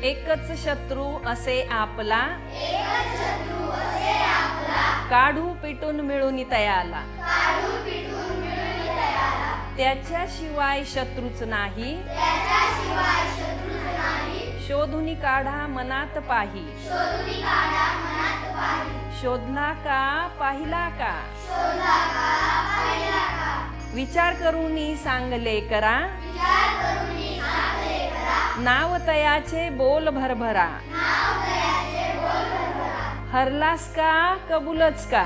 एकच शत्रू असे आपला, काढू पिटून मिळून तयाला, त्याच्याशिवाय शत्रूच नाही, शोधून काढा मनात पाही, शोधला का पाहिला का, विचार करून सांगले करा, नाव तयाचे बोल भरभरा, हरलास का कबूलच का,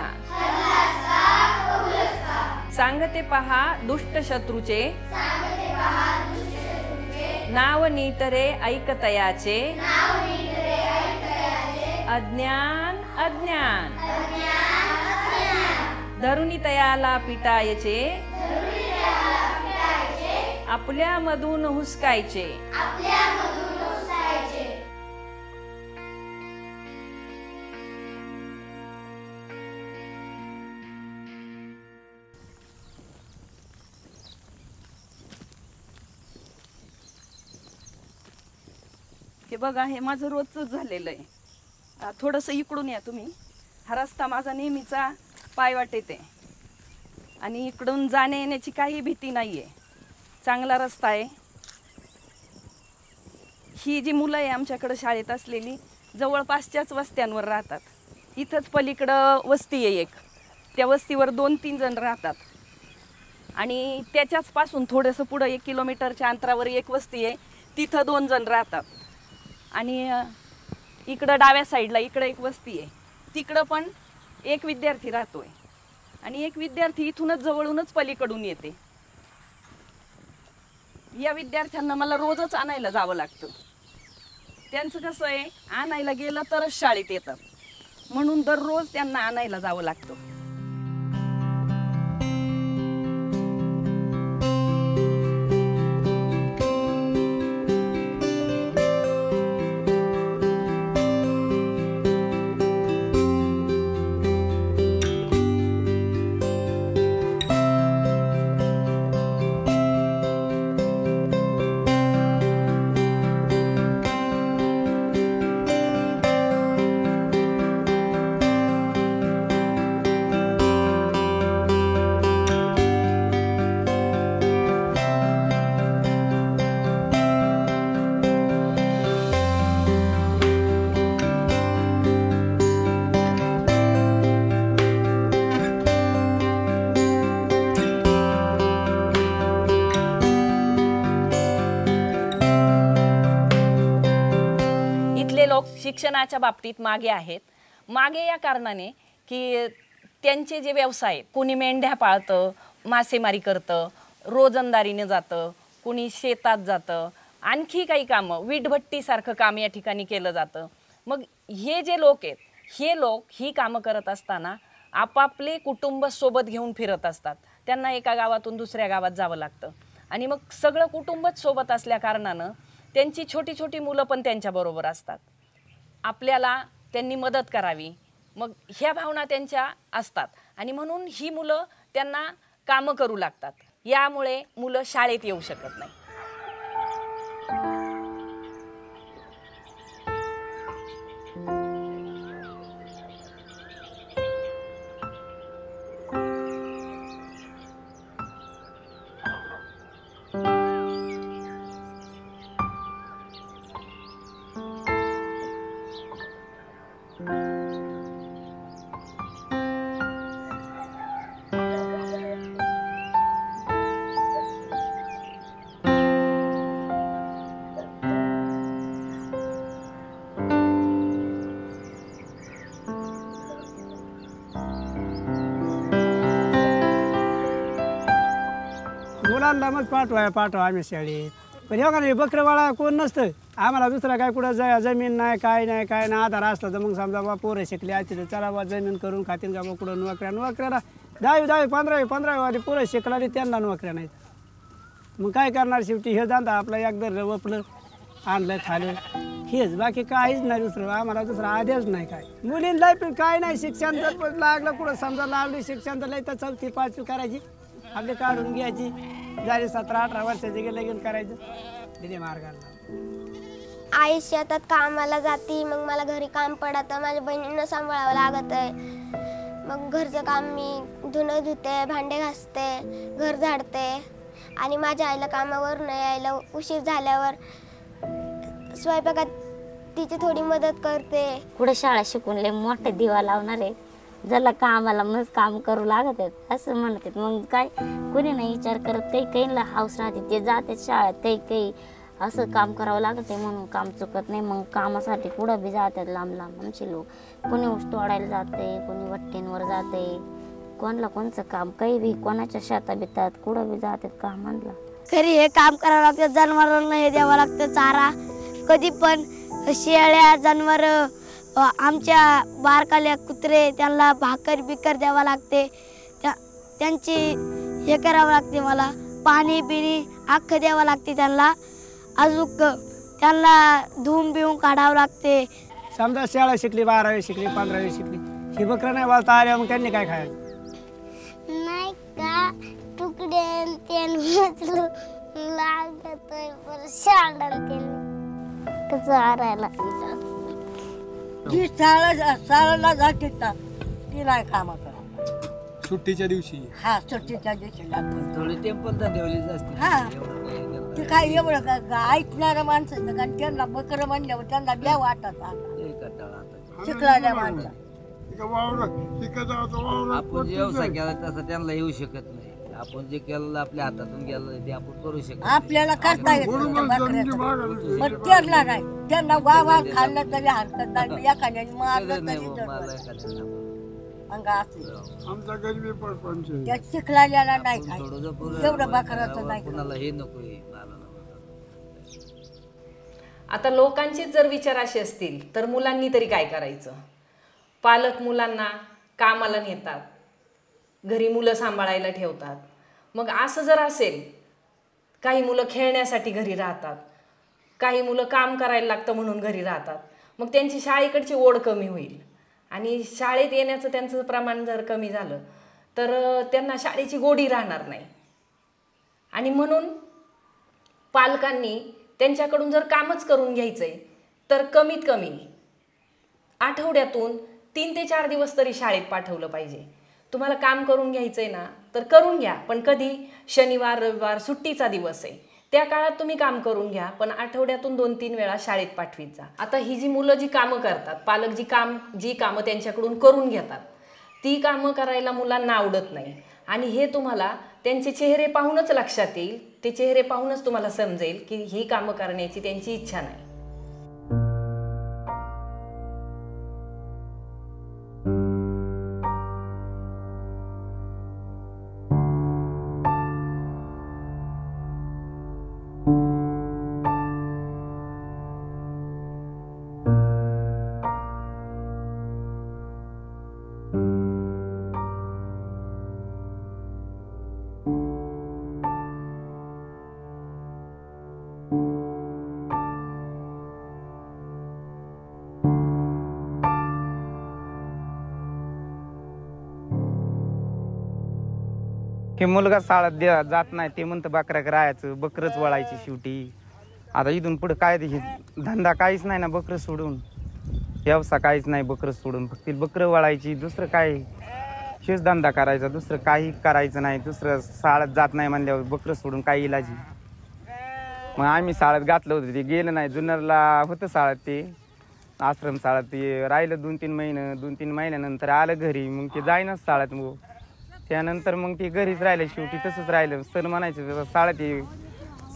सांगते पहा दुष्ट शत्रूचे, नाव नीटरे ऐकतयाचे, अज्ञान अज्ञान, धरुनी तयाला पिटायचे, आपल्या मधून हुसकायचे, हे बघा हे माझं रोजच झालेलं आहे। थोडंसं इकडून या तुम्ही, हा रस्ता माझा नेहमीचा पायवाट येते आणि इकडून जाणे येण्याची काही भीती नाहीये, चांगला रस्ता आहे। ही जी मुलं आहे आमच्याकडे शाळेत असलेली जवळपासच्याच वस्त्यांवर राहतात, इथंच पलीकडं वस्ती आहे एक, त्या वस्तीवर 2-3 जण राहतात आणि त्याच्याच पासून थोडंसं पुढं 1 किलोमीटरच्या अंतरावर एक वस्ती आहे, तिथं 2 जण राहतात आणि इकडं डाव्या साईडला इकडं एक वस्ती आहे, तिकडं पण एक विद्यार्थी राहतोय आणि एक विद्यार्थी इथूनच जवळूनच पलीकडून येते। या विद्यार्थ्यांना मला रोजच आणायला जावं लागतं, त्यांचं कसं आहे आणायला गेलं तरच शाळेत येतात, म्हणून दररोज त्यांना आणायला जावं लागतं। लोक शिक्षणाच्या बाबतीत मागे आहेत, मागे या कारणाने की त्यांचे जे व्यवसाय, कोणी मेंढ्या पाळतं, मासेमारी करतं, रोजंदारीने जातं, कोणी शेतात जातं, आणखी काही कामं वीटभट्टीसारखं काम या ठिकाणी केलं जातं। मग हे जे लोक आहेत, हे लोक ही कामं करत असताना आपापले कुटुंब सोबत घेऊन फिरत असतात, त्यांना एका गावातून दुसऱ्या गावात जावं लागतं आणि मग सगळं कुटुंबच सोबत असल्या कारणानं त्यांची छोटी छोटी मुलं पण त्यांच्याबरोबर असतात, आपल्याला त्यांनी मदत करावी, मग ह्या भावना त्यांच्या असतात आणि म्हणून ही मुलं त्यांना कामं करू लागतात, यामुळे मुलं शाळेत येऊ शकत नाही। मुलांना मग पाठवा आम्ही शाळेत, पण हे का बकरवाळा कोण नसतं, आम्हाला दुसरा काय कुठं जमीन नाही काय नाही आधार असला तर मग समजा बा पोरं शिकले असते तर चला बा जमीन करून खातील का बा कुठं नोकऱ्याला 10वी 15वी वाली पोरं शिकला त्यांना नोकऱ्या नाहीत, मग काय करणार, शेवटी हे धंदा आपला एकदा वपलं आणलं खालं हेच, बाकी काहीच नाही दुसरं, आम्हाला दुसरा आदेश नाही काय। मुलींना काय नाही, शिक्षण तर लागलं कुठं समजा लावली शिक्षण तर लई तर 4वी 5वी करायची, आपले काढून घ्यायची, झाले 17-18 वर्षाचे लगीन करायचं, दिले मार्गाला। आई शेतात कामाला जाते, मग मला घरी काम पडतं, माझ्या बहिणींना सांभाळावं लागत आहे. मग घरचं काम मी धुणं धुते, भांडे घासते, घर झाडते आणि माझ्या आईला कामावरून यायला उशीर झाल्यावर स्वयंपाकात तिची थोडी मदत करते. पुढे शाळा शिकून लय मोठे दिवा लावणारे ज्याला कामाला मग काम करू लागत आहेत असं म्हणतात. मग काय कोणी नाही विचार करत, काही काहीला हाऊस राहते ते जाते शाळेत, काही काही असं काम करावं लागत आहे म्हणून काम चुकत नाही. मग कामासाठी कुठं बी जातात लांब लांब आमचे लोक. कोणी ऊस तोडायला जाते, कोणी वट्टींवर जाते, कोणाला कोणचं काम काही बी, कोणाच्या शेता बितात कुठं बी जातात कामाला. घरी हे काम करावं लागतं, जनावरांना हे द्यावं लागतं चारा. कधी पण शेळ्या जनावर आमच्या बारकाल्या कुत्रे त्यांना भाकर बिकर द्यावं लागते, त्यांची हे करावं लागते. मला पाणी बिणी अख्खं द्यावं लागते त्यांना. अजून त्यांना धुवून बिवून काढावं लागते. समजा शाळा शिकली, 12वी शिकली, 15वी शिकली, ही बकरं नाही वाळता आल्या मग त्यांनी काय खायचं? नाही का तुकडे लागत शाळाला जी शाळेला जाते ना ती नाही कामं करत. सुट्टीच्या दिवशी हा सुट्टीच्या दिवशी लागते. थोडे टेम्पल धंदेवली असते. हा ते काय एवढं का ऐकणारं माणसं का त्यांना बकरं म्हणल्यावर त्यांना द्या वाटत शिकणाऱ्या माणसं. आपण जे व्यवसाय केला तसं त्यांना येऊ शकत नाही. आपण जे केलं आपल्या हातातून गेलं ते आपण करू शकतो. आपल्याला करता येत नाही त्या बकऱ्याचं. पण त्यांना नाही, त्यांना वावा खाल्लं तरी हरकत नाही, एखाद्याने मारलं तरी अंगा असेल. त्या शिकलेल्याला नाही काय एवढं बकराचं नाही. कुणाला हे नको. आता लोकांचेच जर विचार असे असतील तर मुलांनी तरी काय करायचं? पालक मुलांना कामाला नेतात, घरी मुलं सांभाळायला ठेवतात. मग असं जर असेल, काही मुलं खेळण्यासाठी घरी राहतात, काही मुलं काम करायला लागतं म्हणून घरी राहतात, मग त्यांची शाळेकडची ओढ कमी होईल. आणि शाळेत येण्याचं त्यांचं प्रमाण जर कमी झालं तर त्यांना शाळेची गोडी राहणार नाही. आणि म्हणून पालकांनी त्यांच्याकडून जर कामच करून घ्यायचं आहे तर कमीत कमी आठवड्यातून 3 ते 4 दिवस तरी शाळेत पाठवलं पाहिजे. तुम्हाला काम करून घ्यायचं आहे ना तर करून घ्या, पण कधी? शनिवार रविवार सुट्टीचा दिवस आहे त्या काळात तुम्ही काम करून घ्या, पण आठवड्यातून 2-3 वेळा शाळेत पाठवीत जा. आता ही जी मुलं जी कामं करतात, पालक जी कामं त्यांच्याकडून करून घेतात, ती कामं करायला मुलांना आवडत नाही. आणि हे तुम्हाला त्यांचे चेहरे पाहूनच लक्षात येईल. ते चेहरे पाहूनच तुम्हाला समजेल की ही कामं करण्याची त्यांची इच्छा नाही. हे मुलगा शाळेत जात नाही, ते म्हणतं बकऱ्या राहायचं, बकरच वळायची शेवटी. आता इथून पुढे काय हे धंदा काहीच नाही ना, बकरं सोडून व्यवसाय काहीच नाही, बकरं सोडून फक्त बकरं वळायची. दुसरं काय शेष धंदा करायचा, दुसरं काही करायचं नाही. दुसरं शाळेत जात नाही म्हणल्यावर बकरं सोडून काही इलाजी. मग आम्ही शाळेत घातलं होतं, ते गेलं नाही. जुन्नरला होतं शाळेत, ते आश्रम शाळेत ते राहिलं 2-3 महिन्यानंतर आलं घरी. मग ते जाईनच शाळेत. मग त्यानंतर मग ते घरीच राहिलं, शेवटी तसंच राहिलं. सर म्हणायचं शाळेत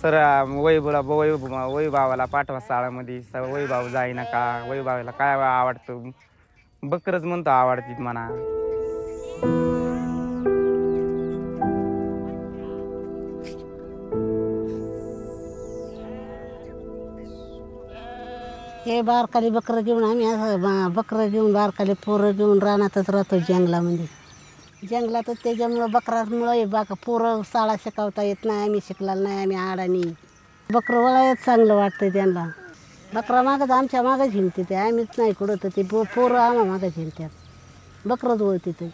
सर वैभावाला पाठवा शाळेमध्ये. वैभाव जाईना का? वैभावाला काय आवडतं? बकरच म्हणतो आवडतीत म्हणा. हे बारकाली बकरं घेऊन आम्ही असं बकरं घेऊन बारकाली पोरं घेऊन रानातच राहतो जंगलामध्ये. जंगलातच त्याच्यामुळं बकरामुळं पोरं शाळा शिकवता येत नाही, आम्ही शिकलेलं नाही, आम्ही अडाणी. बकरं वळायच चांगलं वाटतं त्यांना. बकरा मागत आमच्या मागं झिंकते ते, आम्हीच नाही कुठं तर ते पोरं आम्हा मागं झिंकतात. बकरंच वळते ते.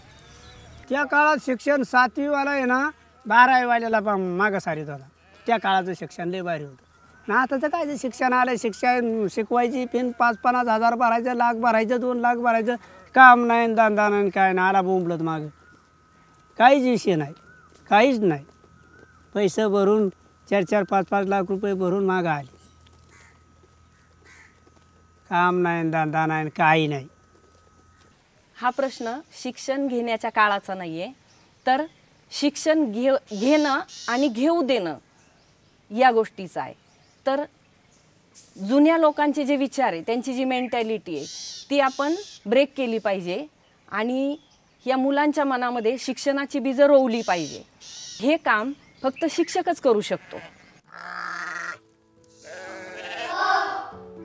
त्या काळात शिक्षण 7वी वाला आहे ना 12वी वाल्याला पण मागं सारीत होता. त्या काळाचं शिक्षण लय भारी होतं. ना आता तर काय ते शिक्षण आलं, शिक्षण शिकवायची पिन 5-50 हजार भरायचं, लाख भरायचं, 2 लाख भरायचं, काम नाही, धंदा नाही, काय नाही, आला बोंबलत मागं. काहीच विषय नाही, काहीच नाही. पैसे भरून 4-4, 5-5 लाख रुपये भरून मागं आले. काम नाही, धंदा नाही, काही नाही. हा प्रश्न शिक्षण घेण्याच्या काळाचा नाही आहे, तर शिक्षण घेणं आणि घेऊ देणं या गोष्टीचा आहे. तर जुन्या लोकांचे जे विचार आहे, त्यांची जी मेंटॅलिटी आहे, ती आपण ब्रेक केली पाहिजे आणि या मुलांच्या मनामध्ये शिक्षणाची बीजं रोवली पाहिजे. हे काम फक्त शिक्षकच करू शकतो.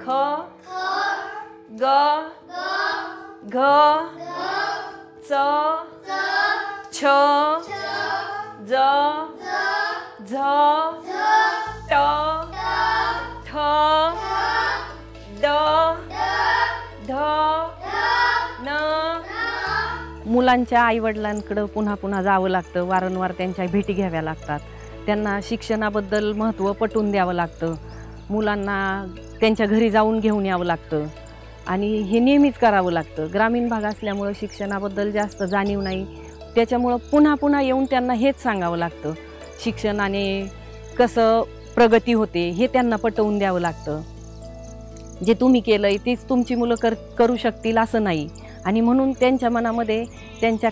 ख ग घ च छ ज झ ट ठ ड ध न. मुलांच्या आईवडिलांकडं पुन्हा पुन्हा जावं लागतं, वारंवार त्यांच्या भेटी घ्याव्या लागतात, त्यांना शिक्षणाबद्दल महत्त्व पटवून द्यावं लागतं, मुलांना त्यांच्या घरी जाऊन घेऊन यावं लागतं आणि हे नेहमीच करावं लागतं. ग्रामीण भाग असल्यामुळं शिक्षणाबद्दल जास्त जाणीव नाही, त्याच्यामुळं पुन्हा पुन्हा येऊन त्यांना हेच सांगावं लागतं. शिक्षणाने कसं प्रगती होते हे त्यांना पटवून द्यावं लागतं. जे तुम्ही केलं आहे तेच तुमची मुलं करू शकतील असं नाही. आणि म्हणून त्यांच्या मनामध्ये त्यांच्या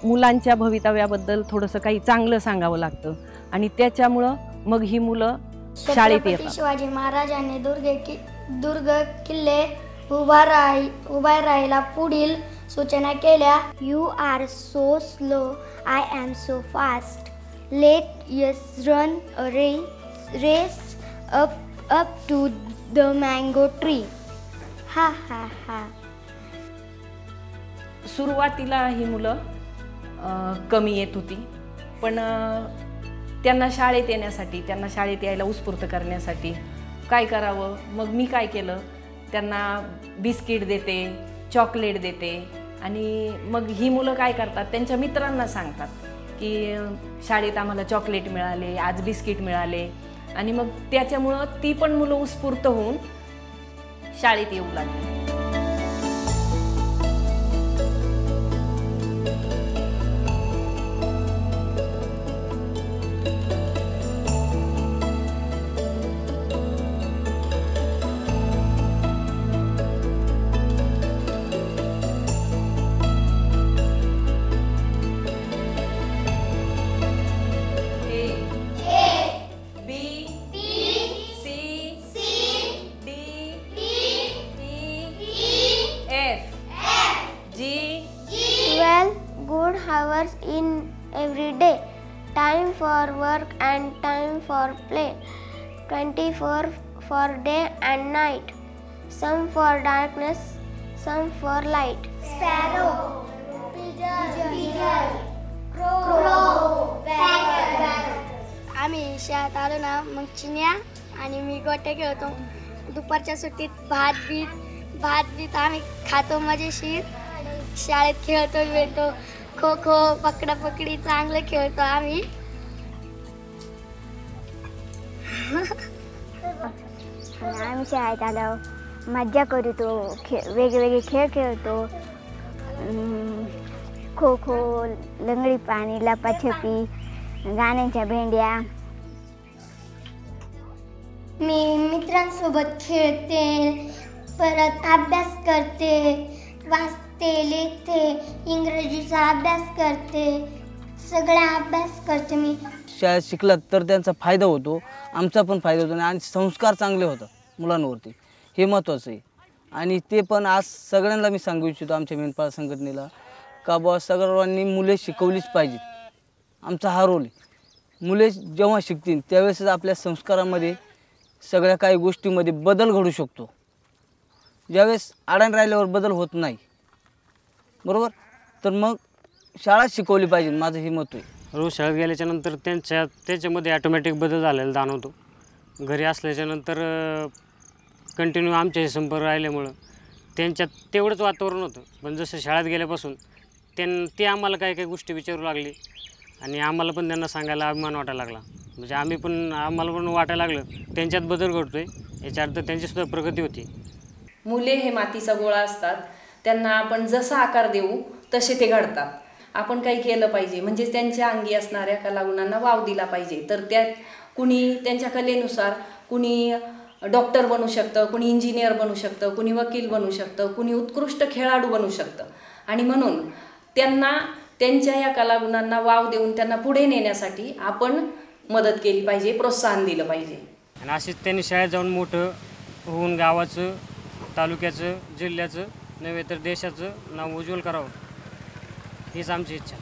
मुलांच्या भवितव्याबद्दल थोडंसं काही चांगलं सांगावं लागतं आणि त्याच्यामुळं मग ही मुलं शाळेत येतात. शिवाजी महाराजांनी दुर्ग किल्ले उभा राहायला पुढील सूचना केल्या. You are so slow, I am so fast, let us run a race up to the mango tree. हा हा हा. सुरुवातीला ही मुलं कमी येत होती, पण त्यांना शाळेत येण्यासाठी, त्यांना शाळेत यायला उत्स्फूर्त करण्यासाठी काय करावं, मग मी काय केलं, त्यांना बिस्किट देते, चॉकलेट देते आणि मग ही मुलं काय करतात, त्यांच्या मित्रांना सांगतात की शाळेत आम्हाला चॉकलेट मिळाले, आज बिस्किट मिळाले आणि मग त्याच्यामुळं ती पण मुलं उत्स्फूर्त होऊन शाळेत येऊ लागली. Hours in every day, time for work and time for play, 24 for day and night, some for darkness, some for light. Sparrow, pigeon, crow, parrot. आम्ही शाळेत आलो ना, मग चिन्या आणि मी गोट्या खेळतो. दुपारच्या सुट्टीत भात बीत आम्ही खातो मजेशीर. शाळेत खेळतो वेळतो, खो खो, पकडापकडी चांगलं खेळतो आम्ही. आम्ही शाळेत आल्यावर मज्जा करतो, वेगवेगळे खेळ खेळतो. खो खो, लंगडी पाणी, लपाछपी, गाण्यांच्या भेंड्या. मी मित्रांसोबत खेळते, परत अभ्यास करते, वाचते, लिखते, इंग्रजीचा अभ्यास करते, सगळा अभ्यास करते मी. शाळेत शिकलात तर त्यांचा फायदा होतो, आमचा पण फायदा होतो आणि संस्कार चांगले होतात मुलांवरती, हे महत्त्वाचं आहे. आणि ते पण आज सगळ्यांना मी सांगू इच्छितो आमच्या मेंढपाळ संघटनेला का बुवा सगळ्यांनी मुले शिकवलीच पाहिजेत. आमचा हा रोल आहे. मुले जेव्हा शिकतील त्यावेळेसच आपल्या संस्कारामध्ये सगळ्या काही गोष्टीमध्ये बदल घडू शकतो. ज्यावेळेस आडाण राहिल्यावर बदल होत नाही, बरोबर. तर मग शाळा शिकवली पाहिजे, माझं हे मत आहे. रोज शाळेत गेल्याच्यानंतर त्याच्यामध्ये ॲटोमॅटिक बदल झालेला जाणवतो. घरी असल्याच्यानंतर कंटिन्यू आमच्याशी संपर्क राहिल्यामुळं त्यांच्यात तेवढंच वातावरण होतं, पण जसं शाळेत गेल्यापासून ते आम्हाला काही काही गोष्टी विचारू लागली आणि आम्हाला पण त्यांना सांगायला अभिमान वाटायला लागला. म्हणजे आम्हाला पण वाटायला लागलं त्यांच्यात बदल घडतोय, याच्या अर्थ त्यांचीसुद्धा प्रगती होती. मुले हे मातीचा गोळा असतात, त्यांना आपण जसा आकार देऊ तसे ते घडतात. आपण काही केलं पाहिजे, म्हणजे त्यांच्या अंगी असणाऱ्या कलागुणांना वाव दिला पाहिजे. तर त्यात कुणी त्यांच्या कलेनुसार कुणी डॉक्टर बनू शकतं, कुणी इंजिनियर बनू शकतं, कुणी वकील बनू शकतं, कुणी उत्कृष्ट खेळाडू बनू शकतं. आणि म्हणून त्यांना त्यांच्या या कलागुणांना वाव देऊन त्यांना पुढे नेण्यासाठी आपण मदत केली पाहिजे, प्रोत्साहन दिलं पाहिजे. आणि अशीच त्यांनी शाळेत जाऊन मोठं होऊन गावाचं, तालुक्याचं, जिल्ह्याचं नव्हे तर देशाचं नाव उज्ज्वल करावं, हीच आमची इच्छा.